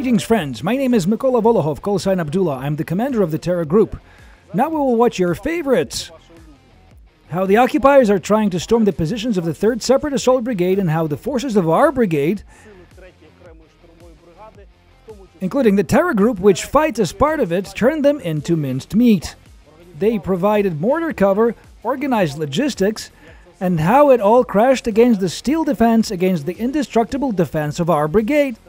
Greetings, friends. My name is Mykola Volohov, callsign Abdullah. I'm the commander of the TERRA group. Now we will watch your favorites. How the occupiers are trying to storm the positions of the 3rd Separate Assault Brigade and how the forces of our brigade, including the TERRA group, which fights as part of it, turned them into minced meat. They provided mortar cover, organized logistics, and how it all crashed against the steel defense against the indestructible defense of our brigade.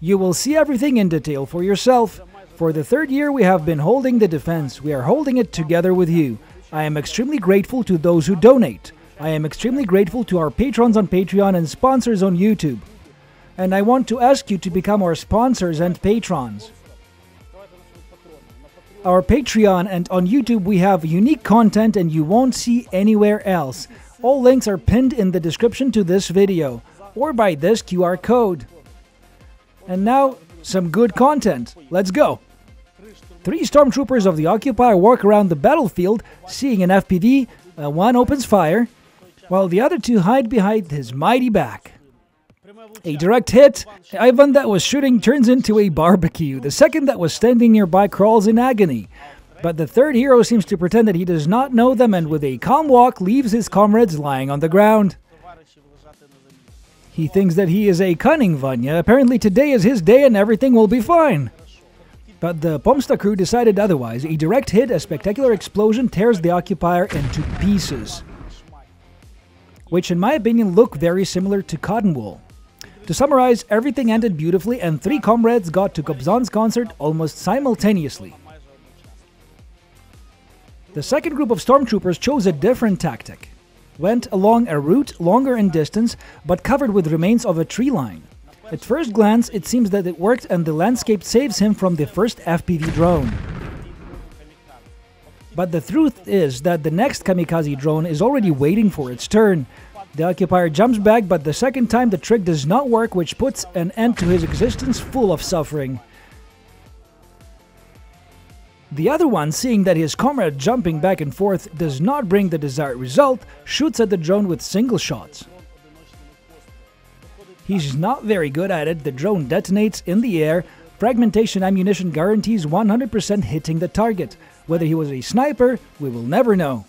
You will see everything in detail for yourself. For the 3rd year we have been holding the defense. We are holding it together with you. I am extremely grateful to those who donate. I am extremely grateful to our patrons on Patreon and sponsors on YouTube. And I want to ask you to become our sponsors and patrons. Our Patreon and on YouTube we have unique content and you won't see anywhere else. All links are pinned in the description to this video or by this QR code. And now, some good content. Let's go! 3 stormtroopers of the occupier walk around the battlefield, seeing an FPV, one opens fire, while the other 2 hide behind his mighty back. A direct hit, Ivan that was shooting turns into a barbecue. The second that was standing nearby crawls in agony. But the 3rd hero seems to pretend that he does not know them and with a calm walk leaves his comrades lying on the ground. He thinks that he is a cunning Vanya. Apparently today is his day and everything will be fine. But the Pomsta crew decided otherwise. A direct hit, a spectacular explosion tears the occupier into pieces, which in my opinion look very similar to cotton wool. To summarize, everything ended beautifully and 3 comrades got to Kobzon's concert almost simultaneously. The 2nd group of stormtroopers chose a different tactic. Went along a route longer in distance but covered with remains of a tree line. At first glance it seems that it worked and the landscape saves him from the first FPV drone. But the truth is that the next kamikaze drone is already waiting for its turn. The occupier jumps back, but the second time the trick does not work, which puts an end to his existence full of suffering. The other one, seeing that his comrade jumping back and forth does not bring the desired result, shoots at the drone with single shots. He's not very good at it, the drone detonates in the air, fragmentation ammunition guarantees 100% hitting the target. Whether he was a sniper, we will never know.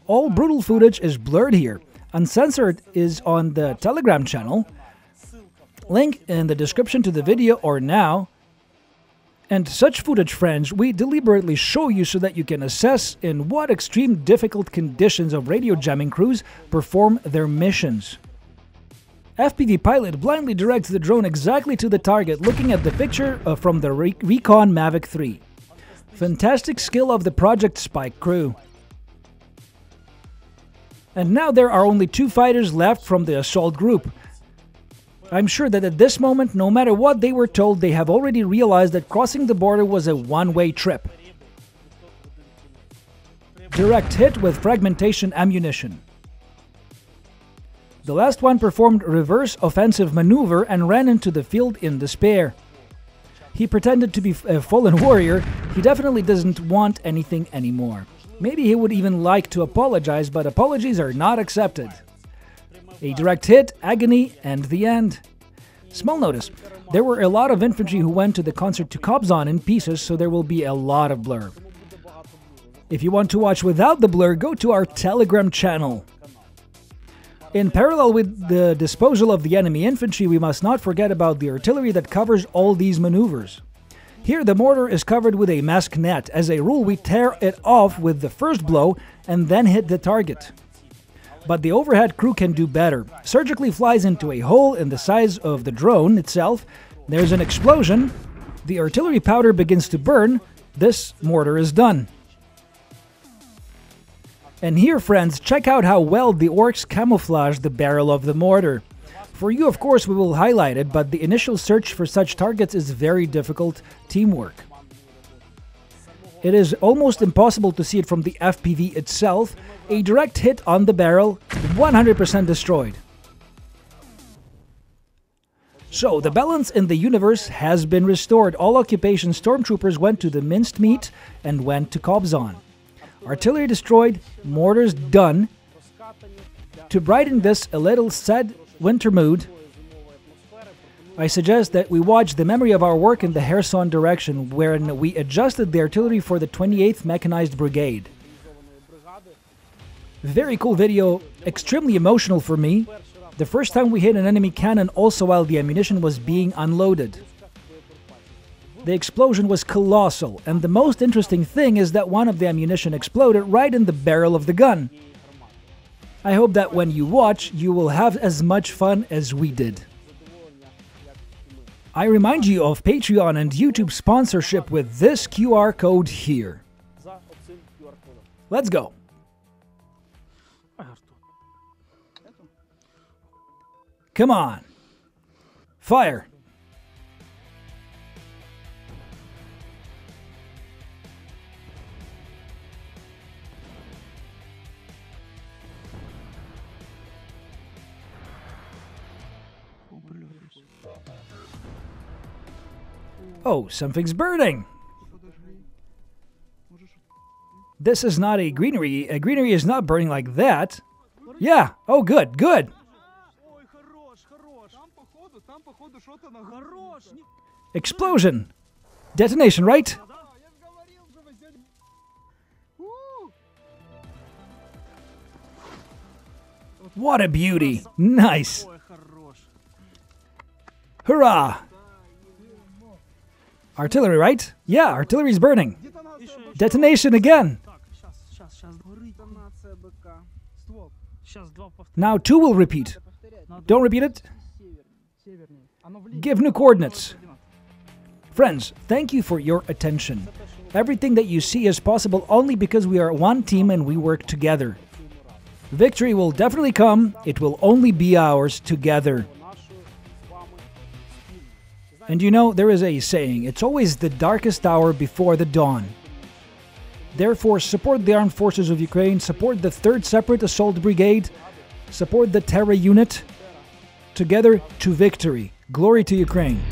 All brutal footage is blurred here. Uncensored is on the Telegram channel, link in the description to the video or now. And such footage, friends, we deliberately show you so that you can assess in what extreme difficult conditions of radio jamming crews perform their missions. FPV pilot blindly directs the drone exactly to the target, looking at the picture from the Recon Mavic 3. Fantastic skill of the Project Spike crew. And now there are only 2 fighters left from the assault group. I'm sure that at this moment, no matter what they were told, they have already realized that crossing the border was a one-way trip. Direct hit with fragmentation ammunition. The last one performed reverse offensive maneuver and ran into the field in despair. He pretended to be a fallen warrior. He definitely doesn't want anything anymore. Maybe he would even like to apologize, but apologies are not accepted. A direct hit, agony, and the end. Small notice, there were a lot of infantry who went to the concert to Kobzon in pieces, so there will be a lot of blur. If you want to watch without the blur, go to our Telegram channel. In parallel with the disposal of the enemy infantry, we must not forget about the artillery that covers all these maneuvers. Here the mortar is covered with a mask net. As a rule, we tear it off with the first blow and then hit the target. But the overhead crew can do better. Surgically flies into a hole in the size of the drone itself. There's an explosion. The artillery powder begins to burn. This mortar is done. And here, friends, check out how well the orcs camouflage the barrel of the mortar. For you, of course, we will highlight it, but the initial search for such targets is very difficult teamwork. It is almost impossible to see it from the FPV itself. A direct hit on the barrel, 100% destroyed. So, the balance in the universe has been restored. All occupation stormtroopers went to the minced meat and went to Kobzon. Artillery destroyed, mortars done. To brighten this a little sad winter mood, I suggest that we watch the memory of our work in the Kherson direction, wherein we adjusted the artillery for the 28th Mechanized Brigade. Very cool video, extremely emotional for me. The first time we hit an enemy cannon also while the ammunition was being unloaded. The explosion was colossal, and the most interesting thing is that one of the ammunition exploded right in the barrel of the gun. I hope that when you watch, you will have as much fun as we did. I remind you of Patreon and YouTube sponsorship with this QR code here. Let's go. Come on. Fire. Oh, something's burning. This is not a greenery. A greenery is not burning like that. Yeah. Oh, good, good. Explosion. Detonation, right? What a beauty. Nice. Hurrah. Artillery, right? Yeah, artillery's burning. Detonation again. Now 2 will repeat. Don't repeat it. Give new coordinates. Friends, thank you for your attention. Everything that you see is possible only because we are one team and we work together. Victory will definitely come. It will only be ours together. And you know, there is a saying, it's always the darkest hour before the dawn. Therefore, support the armed forces of Ukraine, support the 3rd Separate Assault Brigade, support the TERRA unit. Together to victory. Glory to Ukraine.